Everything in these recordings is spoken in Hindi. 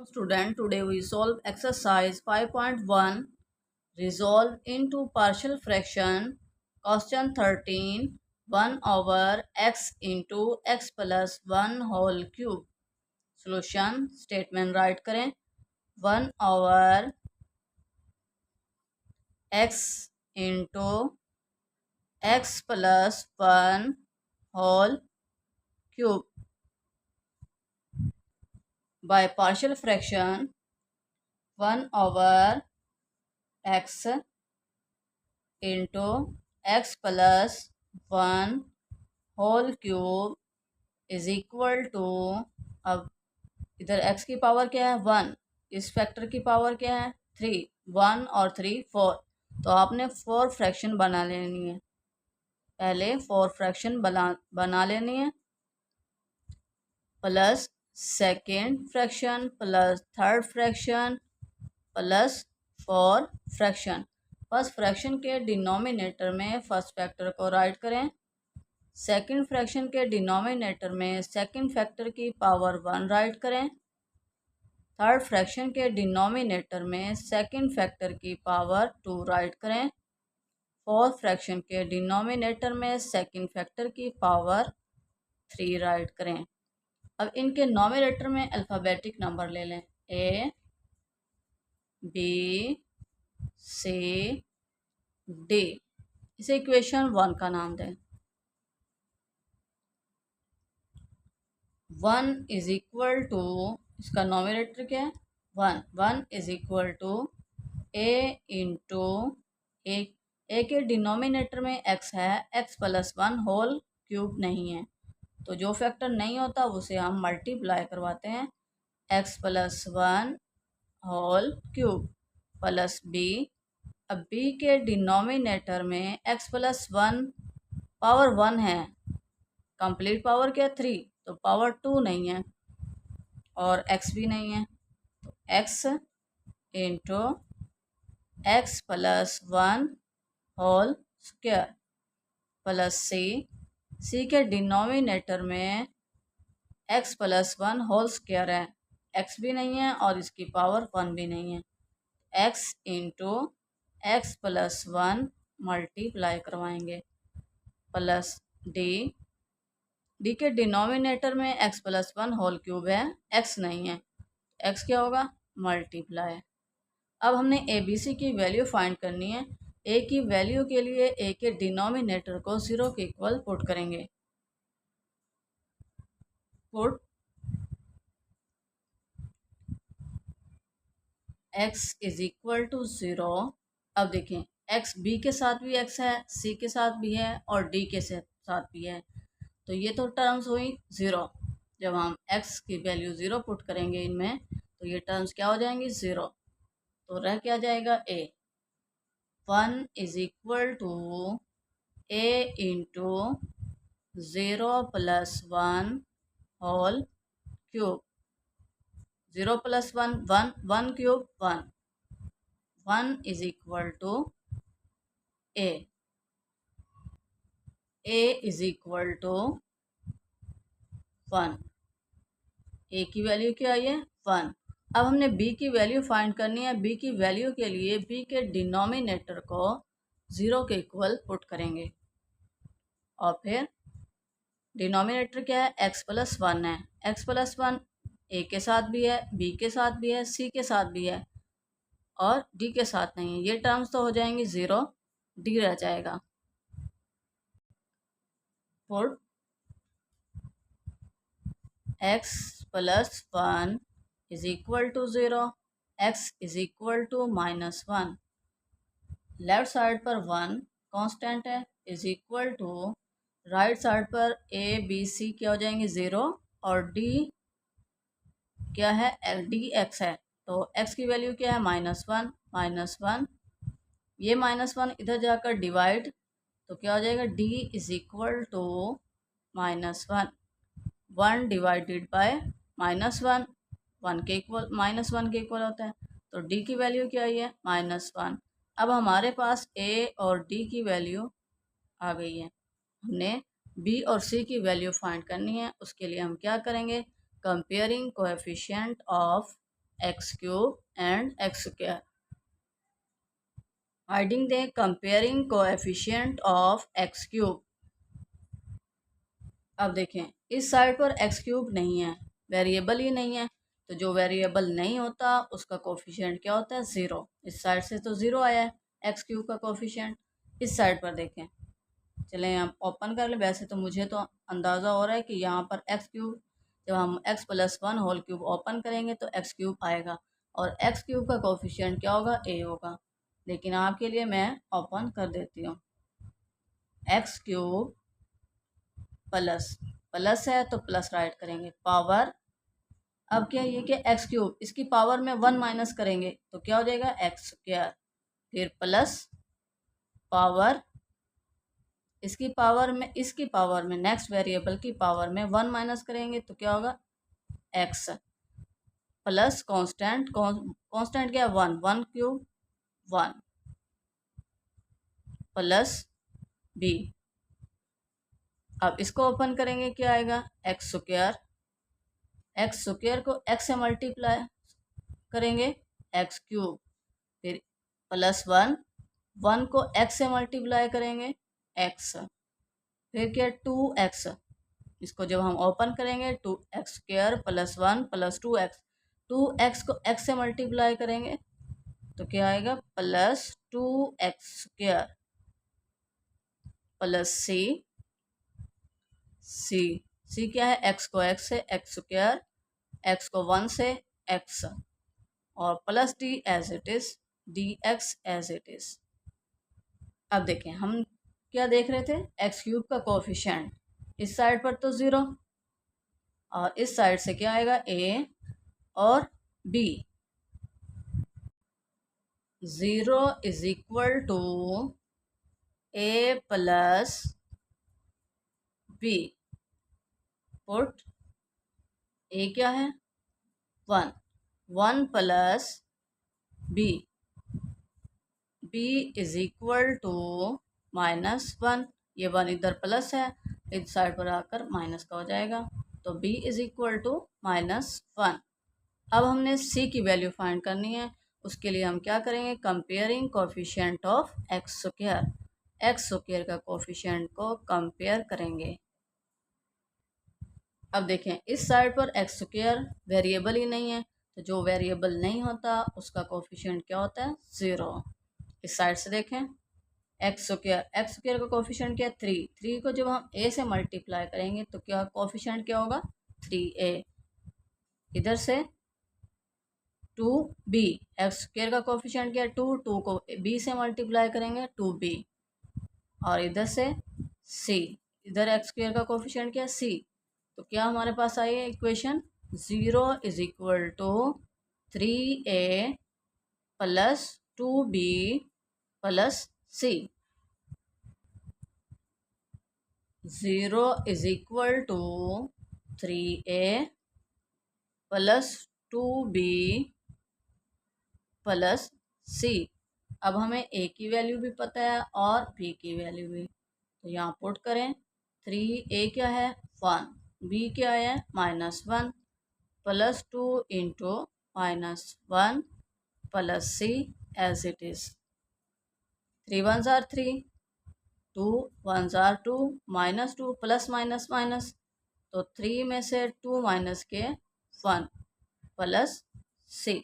Student, today we solve exercise 5.1, resolve into partial fraction. Question 13, 1 over x into x plus 1 whole cube. Solution statement write करें 1 over x into x plus 1 whole cube. By partial fraction, 1 over x into x plus 1 whole cube is equal to, अब इधर x की पावर क्या है 1, इस फैक्टर की पावर क्या है 3, 1 और 3 4, तो आपने 4 फ्रैक्शन बना लेनी है। पहले 4 फ्रैक्शन बना लेनी है, plus second fraction plus third fraction plus 4 fraction. First fraction के डिनोमिनेटर में फर्स्ट फैक्टर को राइट करें, सेकंड फ्रैक्शन के डिनोमिनेटर में सेकंड फैक्टर की पावर 1 राइट करें, थर्ड फ्रैक्शन के डिनोमिनेटर में सेकंड फैक्टर की पावर 2 राइट करें, फोर्थ फ्रैक्शन के डिनोमिनेटर में सेकंड फैक्टर की पावर 3 राइट करें। अब इनके नोमिनेटर में अल्फ़ाबेटिक नंबर ले लें, ए बी सी डी, इसे इक्वेशन 1 का नाम दें। 1 इज इक्वल टू, इसका नोमिनेटर क्या है 1, 1 is equal to A into A के डिनोमिनेटर में x है, x प्लस 1 होल क्यूब नहीं है, तो जो फैक्टर नहीं होता उसे हम मल्टीप्लाई करवाते हैं, x plus 1 whole cube plus b। अब b के डिनोमिनेटर में x प्लस 1 पावर 1 है, कंप्लीट पावर क्या 3, तो पावर 2 नहीं है और x भी नहीं है, तो x into x plus 1 whole square plus C के डिनोमिनेटर में x प्लस 1 होल स्क्वायर है, x भी नहीं है और इसकी पावर 1 भी नहीं है, x into x plus 1 multiply करवाएंगे प्लस डी के डिनोमिनेटर में x प्लस 1 होल क्यूब है, x नहीं है, x क्या होगा मल्टीप्लाई। अब हमने ए बी सी की वैल्यू फाइंड करनी है। ए की वैल्यू के लिए ए के डिनोमिनेटर को 0 के इक्वल पुट करेंगे, put x is equal to 0। अब देखें x b के साथ भी x है, c के साथ भी है और d के साथ भी है, तो ये तो टर्म्स हुई 0। जब हम x की वैल्यू 0 पुट करेंगे इनमें, तो ये टर्म्स क्या हो जाएंगी 0, तो रह क्या जाएगा a। 1 is equal to a into 0 plus 1 whole cube, 0 plus 1 1, 1 cube 1, 1 is equal to a is equal to 1, a की वैल्यू क्या आई है 1। अब हमने b की वैल्यू फाइंड करनी है। b की वैल्यू के लिए b के डिनोमिनेटर को 0 के इक्वल पुट करेंगे और फिर डिनोमिनेटर क्या है x प्लस 1 है, x प्लस 1 a के साथ भी है, b के साथ भी है, c के साथ भी है और d के साथ नहीं है, ये टर्म्स तो हो जाएंगी 0, d रह जाएगा। Put x plus 1 is equal to 0, x is equal to minus 1, left side पर 1 कांस्टेंट है, is equal to right side पर a b c क्या हो जाएंगे 0 और d क्या है dx है, तो x की वैल्यू क्या है माइनस 1, ये माइनस 1 इधर जाकर डिवाइड, तो क्या हो जाएगा d is equal to minus 1 divided by minus 1, 1 के इक्वल माइनस 1 के इक्वल होता है, तो d की वैल्यू क्या आई है माइनस 1। अब हमारे पास a और d की वैल्यू आ गई है, हमने b और c की वैल्यू फाइंड करनी है। उसके लिए हम क्या करेंगे, comparing coefficient of x cube and x square. Finding the comparing coefficient of x cube. अब देखें इस साइड पर एक्स क्यूब नहीं है, वेरिएबल ही नहीं है, तो जो वेरिएबल नहीं होता उसका कोफिशिएंट क्या होता है, ज़ीरो। इस साइड से तो ज़ीरो आया है एक्स क्यूब का कोफिशिएंट। इस साइड पर देखें, चलें आप ओपन कर लें। वैसे तो मुझे तो अंदाज़ा हो रहा है कि यहाँ पर एक्स क्यूब, जब हम x plus one whole cube open करेंगे तो एक्स क्यूब आएगा और एक्स क्यूब का कोफिशिएंट क्या होगा, ए होगा। लेकिन आपके लिए मैं ओपन कर देती हूँ। एक्स क्यूब प्लस प्लस है तो प्लस राइट करेंगे, पावर। अब क्या ये कि एक्स क्यूब, इसकी पावर में वन माइनस करेंगे तो क्या हो जाएगा, एक्स स्क्वायर। फिर प्लस पावर, इसकी पावर में नेक्स्ट वेरिएबल की पावर में वन माइनस करेंगे तो क्या होगा, एक्स। प्लस कांस्टेंट, कांस्टेंट क्या है, one, one cube one, plus B. अब इसको ओपन करेंगे, क्या आएगा, एक्स स्क्वायर। एक्स स्क्वायर को एक्स से मल्टीप्लाई करेंगे, एक्स क्यूब। फिर प्लस वन, वन को एक्स से मल्टीप्लाई करेंगे, एक्स। फिर क्या, टू एक्स। इसको जब हम ओपन करेंगे, two X square plus one plus two X. Two X को एक्स से मल्टीप्लाई करेंगे तो क्या आएगा, plus two X square plus सी। सी, सी क्या है, एक्स को एक्स से एक्स स्क्वायर, एक्स को वन से एक्स, और plus d as it is, d x as it is. अब देखें हम क्या देख रहे थे, एक्स क्यूब का कोफिशिएंट इस साइड पर तो ज़ीरो, और इस साइड से क्या आएगा, ए और B. Zero is equal to A plus B. Put A क्या है, one, one plus B, B is equal to minus one. ये वन इधर प्लस है, इस साइड पर आकर माइनस का हो जाएगा, तो b is equal to minus one. अब हमने c की वैल्यू फाइंड करनी है। उसके लिए हम क्या करेंगे, comparing coefficient of x square. X square का कोफिशिएंट को कंपेयर करेंगे। अब देखें इस साइड पर एक्स स्क्वायर वेरिएबल ही नहीं है, तो जो वेरिएबल नहीं होता उसका कोफिशिएंट क्या होता है, ज़ीरो। इस साइड से देखें, एक्स स्क्वायर का कोफिशिएंट क्या है, थ्री। थ्री को जब हम ए से मल्टीप्लाई करेंगे तो क्या कोफिशिएंट क्या होगा, थ्री ए। इधर से टू बी, एक्स स्क्वायर का कोफिशिएंट क्या है, टू, टू को बी से मल्टीप्लाई करेंगे, टू बी। और इधर से सी, इधर एक्स स्क्वायर का कोफिशिएंट क्या है, सी। तो क्या हमारे पास आई है equation, zero is equal to three A plus two B plus C. Zero is equal to three A plus two B plus C. अब हमें ए की वैल्यू भी पता है और बी की वैल्यू भी, तो यहाँ पुट करें। थ्री ए क्या है, वन, बी क्या है, minus one, plus two into minus one plus c as it is. Three ones are three, two ones are two, minus two plus minus minus, तो थ्री में से टू माइनस के वन प्लस सी।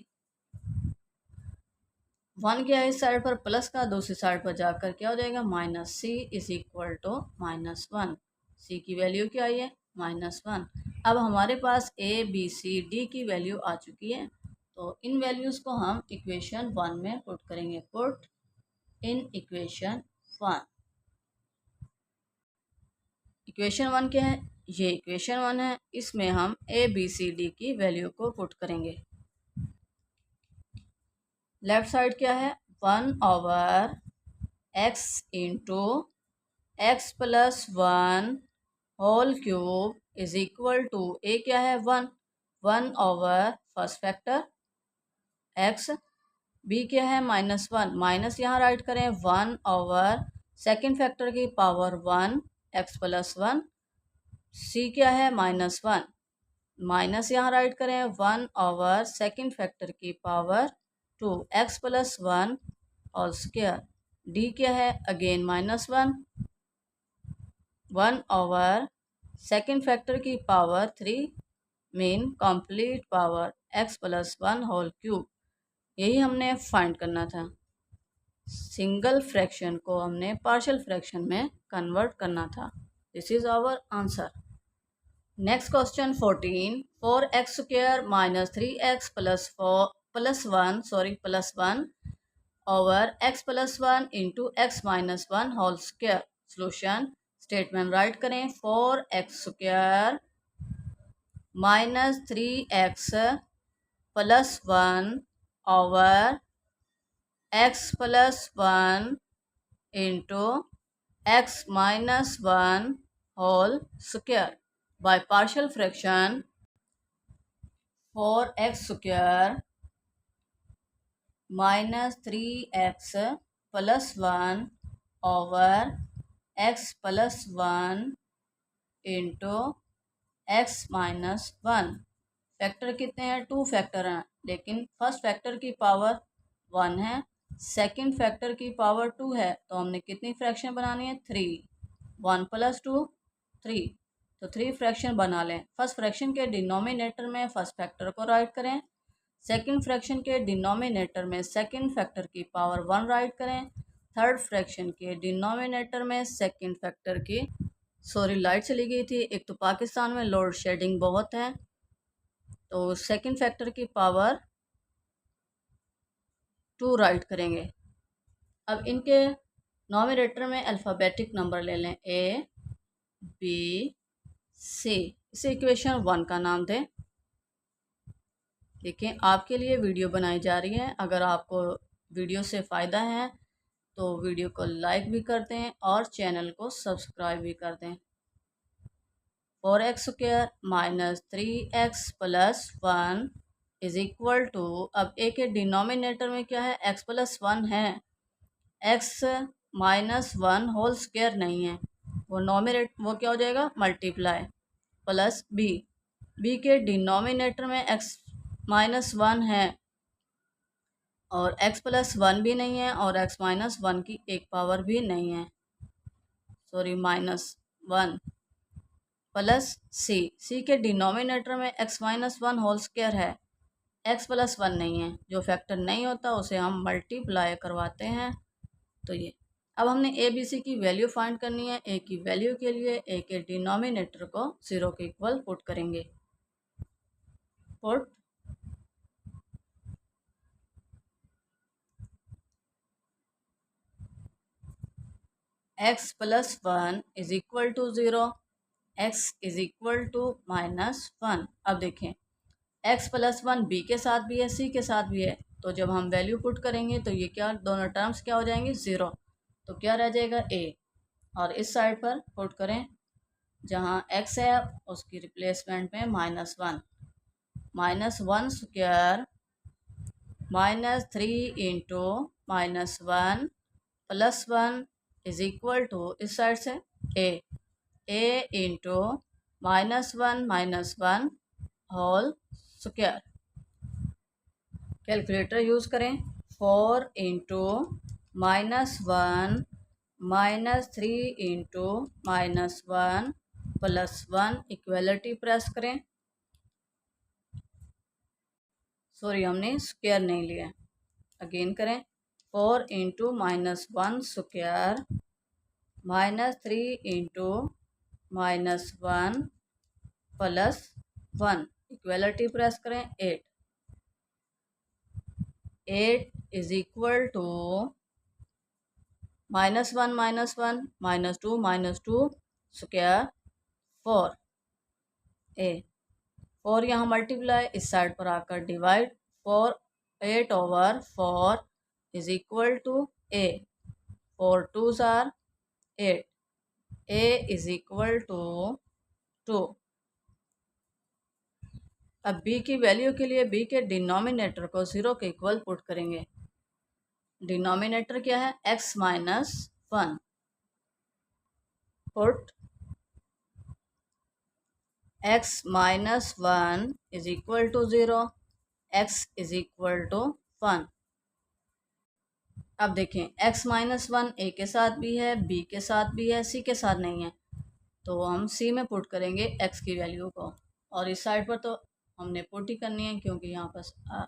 वन क्या है इस साइड पर प्लस का, दूसरी साइड पर जाकर क्या हो जाएगा, minus. C is equal to minus one. सी की वैल्यू क्या आई है, माइनस वन। अब हमारे पास ए बी सी डी की वैल्यू आ चुकी है, तो इन वैल्यूज़ को हम इक्वेशन वन में पुट करेंगे। Put in equation one. Equation one क्या है, ये इक्वेशन वन है, इसमें हम ए बी सी डी की वैल्यू को पुट करेंगे। लेफ्ट साइड क्या है, one over x into x plus one whole cube is equal to, A क्या है, one, one over first factor X, B क्या है, माइनस वन, माइनस यहाँ राइट करें, वन ओवर सेकेंड फैक्टर की power one X plus one, C क्या है, माइनस वन। माइनस यहाँ राइट करें 1 सेकेंड फैक्टर की power 2 x plus 1 whole square. D क्या है, अगेन -1 सेकेंड फैक्टर की power 3 mean complete power x plus 1 whole cube. यही हमने फाइंड करना था। सिंगल फ्रैक्शन को हमने पार्शियल फ्रैक्शन में कन्वर्ट करना था। This is our answer. Next question 14, 4x square minus 3x plus 1 over x plus 1 into x minus 1 whole square. Solution statement write करें 4x square minus 3x plus 1 over x plus 1 into x minus 1 whole square by partial fraction 4x square minus 3x plus 1 over x plus 1 into x minus 1। Factor कितने हैं, 2 फैक्टर हैं, लेकिन फर्स्ट फैक्टर की पावर 1 है, सेकंड फैक्टर की पावर 2 है, तो हमने कितनी फ्रैक्शन बनानी है, 3। 1 प्लस 2 3, तो 3 फ्रैक्शन बना लें। फर्स्ट फ्रैक्शन के डिनोमिनेटर में फर्स्ट फैक्टर को राइट करें, सेकंड फ्रैक्शन के डिनोमिनेटर में सेकंड फैक्टर की पावर 1 राइट करें, थर्ड फ्रैक्शन के डिनोमिनेटर में सेकंड फैक्टर की लाइट चली गई थी। एक तो पाकिस्तान में लोड शेडिंग बहुत है, तो सेकंड फैक्टर की पावर 2 राइट करेंगे। अब इनके नोमिनेटर में अल्फ़ाबेटिक नंबर ले लें, ए बी सी, इसे इक्वेशन 1 का नाम दें। देखिए आपके लिए वीडियो बनाई जा रही है, अगर आपको वीडियो से फ़ायदा है तो वीडियो को लाइक भी कर दें और चैनल को सब्सक्राइब भी कर दें। 4x square minus 3x plus 1 is equal to, अब ए के डिनोमिनेटर में क्या है, x प्लस 1 है, x माइनस 1 होल स्क्वायर नहीं है, वो क्या हो जाएगा, मल्टीप्लाई, प्लस बी के डिनोमिनेटर में x माइनस 1 है और x प्लस 1 भी नहीं है और x माइनस 1 की एक पावर भी नहीं है, -1 प्लस सी के डिनोमिनेटर में x माइनस 1 होल स्क्वायर है, x प्लस 1 नहीं है, जो फैक्टर नहीं होता उसे हम मल्टीप्लाई करवाते हैं। तो ये अब हमने ए बी सी की वैल्यू फाइंड करनी है। ए की वैल्यू के लिए ए के डिनोमिनेटर को 0 के इक्वल पुट करेंगे। Put x plus 1 is equal to 0, x is equal to -1। अब देखें x प्लस 1 बी के साथ भी है, सी के साथ भी है, तो जब हम वैल्यू पुट करेंगे तो ये क्या, दोनों टर्म्स क्या हो जाएंगे, 0। तो क्या रह जाएगा, a, और इस साइड पर पुट करें, जहाँ x है उसकी रिप्लेसमेंट में -1, -1 square -3 into -1 plus 1 is equal to, इस साइड से a into -1 whole square. Calculator use करें, 4 into -1 -3 into -1 plus 1, equality press करें, हमने स्क्वायर नहीं लिया, अगेन करें, 4 into -1 square -3 into -1 plus 1, equality press करें, 8 इज इक्वल टू -1 -2 स्क्वायर 4, 4 यहाँ मल्टीप्लाई, इस साइड पर आकर divide, 8 over 4 is equal to a, 4 2s are 8, a is equal to 2। अब b की वैल्यू के लिए b के डिनोमिनेटर को 0 के इक्वल पुट करेंगे। डिनोमिनेटर क्या है, x minus 1, put x minus 1 is equal to 0, x is equal to 1। अब देखें x माइनस 1 a के साथ भी है, b के साथ भी है, c के साथ नहीं है, तो हम c में पुट करेंगे x की वैल्यू को, और इस साइड पर तो हमने पुट ही करनी है क्योंकि यहाँ पर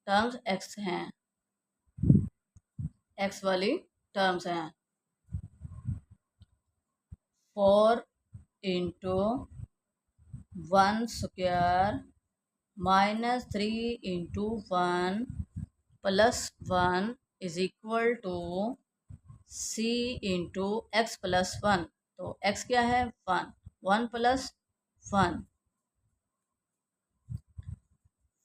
टर्म्स x हैं, x वाली टर्म्स हैं। 4 into 1 square minus 3 into 1 plus 1 is equal to c into x plus 1। तो x क्या है 1, 1 plus 1,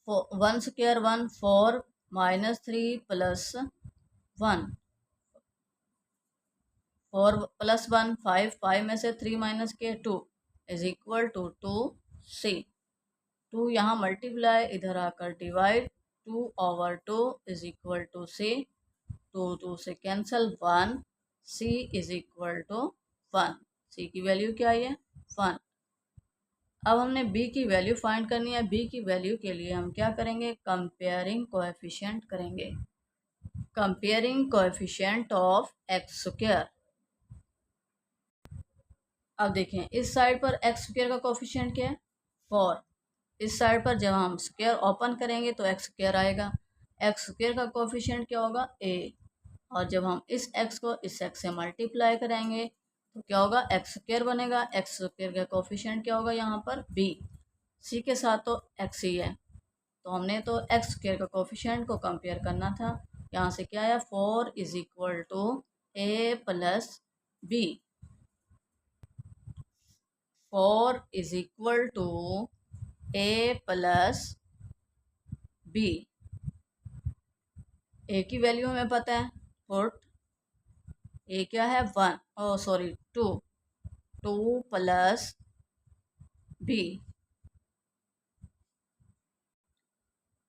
1 square 1, 4 minus 3 plus 1, 4 plus 1 5, 5 में से 3 माइनस के 2 इज इक्वल टू 2c। 2 यहाँ मल्टीप्लाई, इधर आकर divide, 2 over 2 is equal to c, 2 2 से cancel 1, c is equal to 1। c की वैल्यू क्या है 1। अब हमने b की वैल्यू फाइंड करनी है। b की वैल्यू के लिए हम क्या करेंगे, कंपेयरिंग कोएफिशिएंट करेंगे, comparing coefficient of x square. अब देखें इस साइड पर एक्स स्क्वायर का कोफिशिएंट क्या है 4, इस साइड पर जब हम स्क्वायर ओपन करेंगे तो एक्स स्क्वायर आएगा, एक्स स्क्वायर का कोफिशिएंट क्या होगा a, और जब हम इस x को इस x से मल्टीप्लाई करेंगे तो क्या होगा एक्स स्क्वायर बनेगा, एक्स स्क्वायर का कोफिशिएंट क्या होगा यहाँ पर b, c के साथ तो x ही है, तो हमने तो एक्स स्क्वायर का कोफिशिएंट को कंपेयर करना था। यहाँ से क्या है 4 is equal to a plus b, 4 is equal to a plus b। a की वैल्यू हमें पता है, पुट a क्या है 1, ओ सॉरी 2, 2 प्लस b,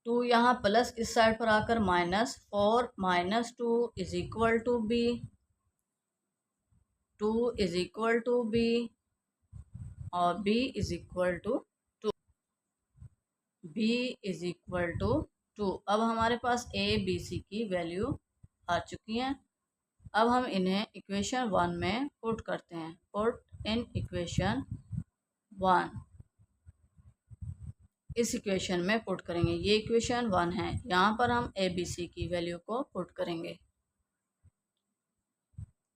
2 यहाँ प्लस इस साइड पर आकर minus, 4 minus 2 is equal to b, 2 is equal to b, और b is equal to 2, b is equal to 2। अब हमारे पास a b c की वैल्यू आ चुकी हैं। अब हम इन्हें इक्वेशन 1 में पुट करते हैं, पुट इन इक्वेशन 1, इस इक्वेशन में पुट करेंगे, ये इक्वेशन 1 है, यहाँ पर हम a b c की वैल्यू को पुट करेंगे।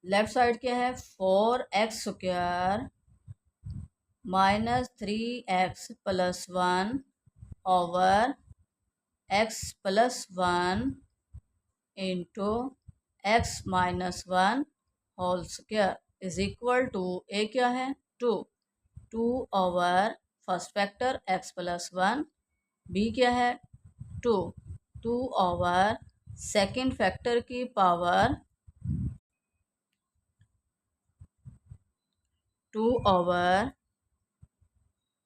लेफ्ट साइड क्या है 4x square minus 3x plus 1 over x plus 1 into x minus 1 whole square is equal to a क्या है 2, 2 over first factor x plus 1, b क्या है 2, 2 ओवर सेकेंड फैक्टर की power 2 over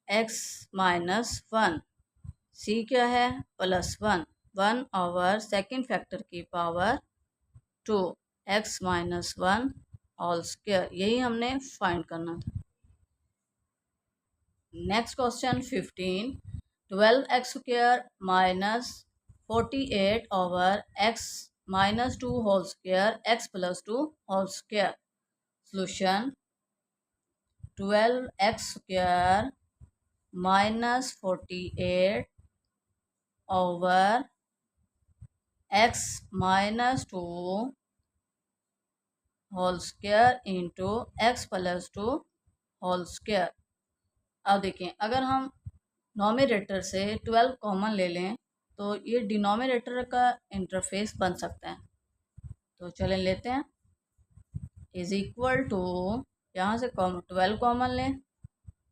x minus 1, c क्या है प्लस 1, 1 ओवर सेकेंड फैक्टर की power 2 x minus 1 whole square, यही हमने फाइंड करना था। Next question 15, 12x square minus 48 over x minus 2 whole square x plus 2 whole square. Solution 12x square minus 48 over x minus 2 whole square into x plus 2 whole square. अब देखें अगर हम नॉमिनेटर से 12 कॉमन ले लें तो ये डिनोमिनेटर का इंटरफेस बन सकता है, तो चलें लेते हैं, इज इक्वल टू यहाँ से 12 कॉमन लें,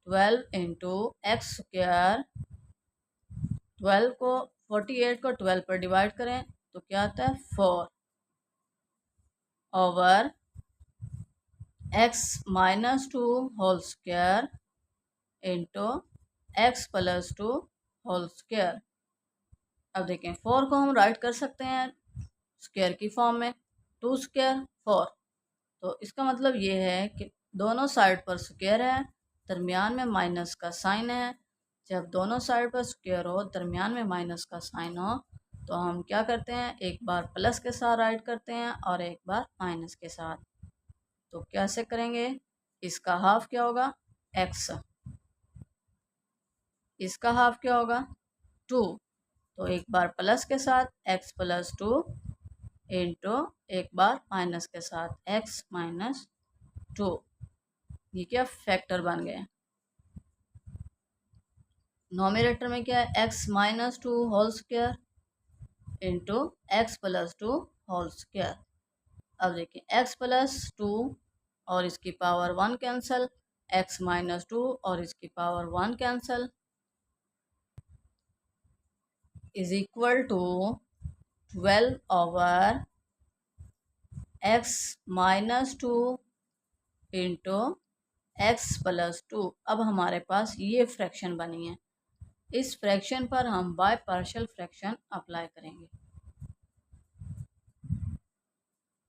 12 इंटू एक्स स्क्वायर, 12 को 48 को 12 पर डिवाइड करें तो क्या आता है 4 over x minus 2 whole square into x plus 2 whole square. अब देखें 4 को हम राइट कर सकते हैं स्क्वायर की फॉर्म में, 2 स्क्वायर 4, तो इसका मतलब ये है कि दोनों साइड पर स्क्वायर है दरमियान में माइनस का साइन है। जब दोनों साइड पर स्क्वायर हो, दरमियान में माइनस का साइन हो, तो हम क्या करते हैं, एक बार प्लस के साथ राइट करते हैं और एक बार माइनस के साथ। तो कैसे करेंगे, इसका हाफ क्या होगा, एक्स, इसका हाफ क्या होगा, 2। तो एक बार प्लस के साथ x+2 इंटू एक बार माइनस के साथ x-2। ये क्या फैक्टर बन गए। नोमिनेटर में क्या है, x-2 whole square into x+2 whole square. अब देखिए x+2 और इसकी पावर 1 कैंसल, x-2 और इसकी power 1 cancel, is equal to 12/x-2 into x+2। अब हमारे पास ये फ्रैक्शन बनी है। इस फ्रैक्शन पर हम बाय पार्शियल फ्रैक्शन अप्लाई करेंगे।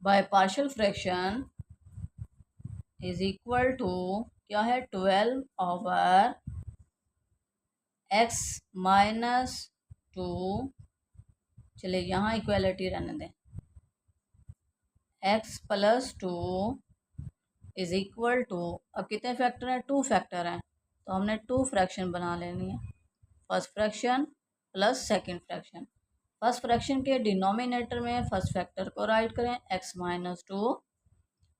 By partial fraction is equal to क्या है, 12/x-2। चलिए यहाँ इक्वालिटी रहने दें, x+2 इज इक्वल टू, अब कितने फैक्टर हैं, 2 फैक्टर हैं, तो हमने 2 फ्रैक्शन बना लेनी है। First fraction plus second fraction. First fraction के डिनोमिनेटर में फर्स्ट फैक्टर को राइट करें x-2।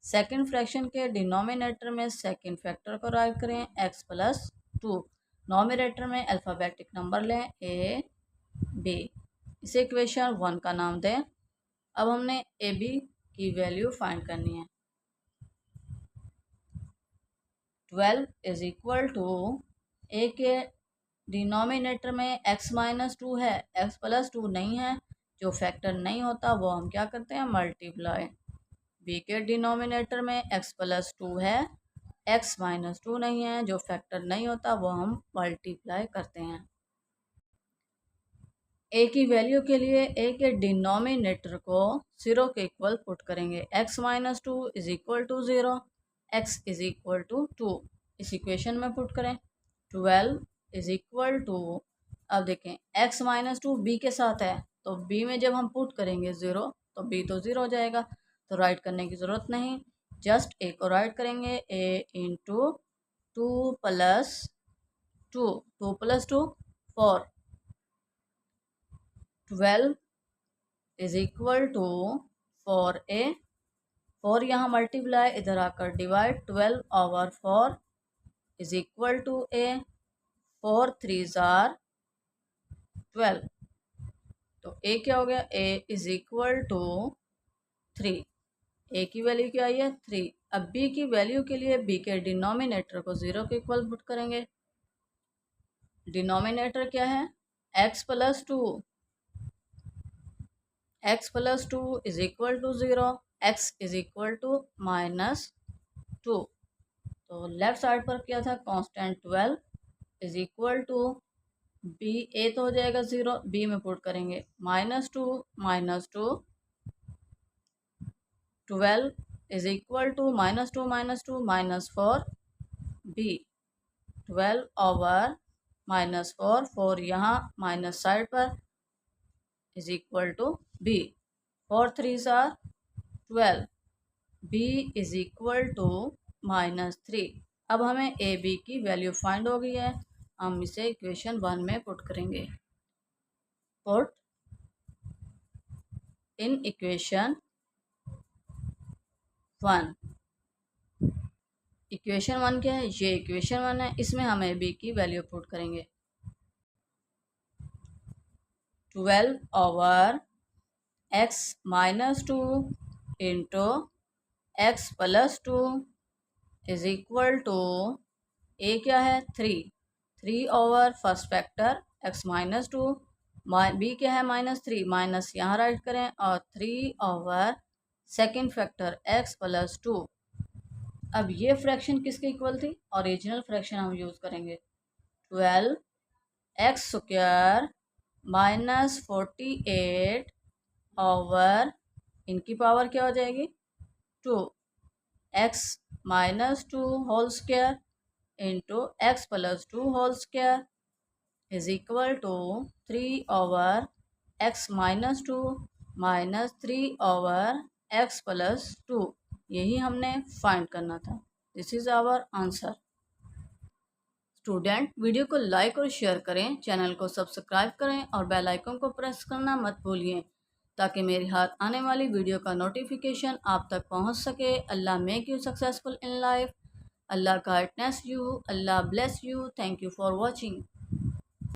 सेकंड फ्रैक्शन के डिनोमिनेटर में सेकंड फैक्टर को राइट करें x+2। नोमिनेटर में अल्फ़ाबेटिक नंबर लें a b, इसे इक्वेशन 1 का नाम दें। अब हमने ए बी की वैल्यू फाइंड करनी है। 12 इज इक्वल टू, ए के डिनोमिनेटर में x-2 है, x+2 नहीं है, जो फैक्टर नहीं होता वो हम क्या करते हैं, मल्टीप्लाई। बी के डिनोमिनेटर में x+2 है, x-2 नहीं है, जो फैक्टर नहीं होता वो हम मल्टीप्लाई करते हैं। ए की वैल्यू के लिए ए के डिनोमिनेटर को 0 के इक्वल पुट करेंगे। x-2 is equal to 0, x is equal to 2, इस इक्वेशन में पुट करें। 12 इज इक्वल टू, अब देखें x-2 b के साथ है, तो b में जब हम पुट करेंगे 0 तो b तो 0 हो जाएगा, तो राइट करने की ज़रूरत नहीं, जस्ट a को राइट करेंगे, a into 2 + 2, 2 + 2 4। 12 is equal to 4a, 4 यहाँ मल्टीप्लाई, इधर आकर divide, 12/4 is equal to a, 4 3s are 12। तो a क्या हो गया, a is equal to 3। a की वैल्यू क्या आई है, 3। अब b की वैल्यू के लिए b के डिनोमिनेटर को 0 के इक्वल पुट करेंगे। डिनोमिनेटर क्या है, x+2, x+2 is equal to 0, x is equal to -2। तो लेफ्ट साइड पर क्या था, constant 12 is equal to, B A तो हो जाएगा 0, बी में पुट करेंगे -2 -2, 12 इज इक्वल टू -2 -2 -4, बी 12/-4, 4 यहाँ माइनस साइड पर is equal to b, 4 3s are 12, b is equal to -3। अब हमें ए बी की वैल्यू फाइंड हो गई है, हम इसे इक्वेशन 1 में पुट करेंगे। Put in equation 1। इक्वेशन 1 क्या है, ये इक्वेशन 1 है, इसमें हम ए बी की वैल्यू पुट करेंगे। 12/x-2 into x+2 is equal to, A क्या है 3, 3 over first factor x-2, B क्या है -3, माइनस यहाँ राइट करें, और 3 ओवर सेकेंड फैक्टर x+2। अब ये फ्रैक्शन किसके इक्वल थी, ओरिजिनल फ्रैक्शन हम यूज़ करेंगे। 12x² -48 ओवर, इनकी पावर क्या हो जाएगी 2, x-2 whole square into x plus 2 whole square is equal to 3 over x minus 2 minus 3 over x plus 2। यही हमने फाइंड करना था। This is our answer. Student, video को लाइक और शेयर करें, चैनल को सब्सक्राइब करें और बेल आइकन को प्रेस करना मत भूलिए ताकि मेरी हाथ आने वाली वीडियो का नोटिफिकेशन आप तक पहुंच सके। Allah make you successful in life. Allah guidance you. Allah bless you. Thank you for watching.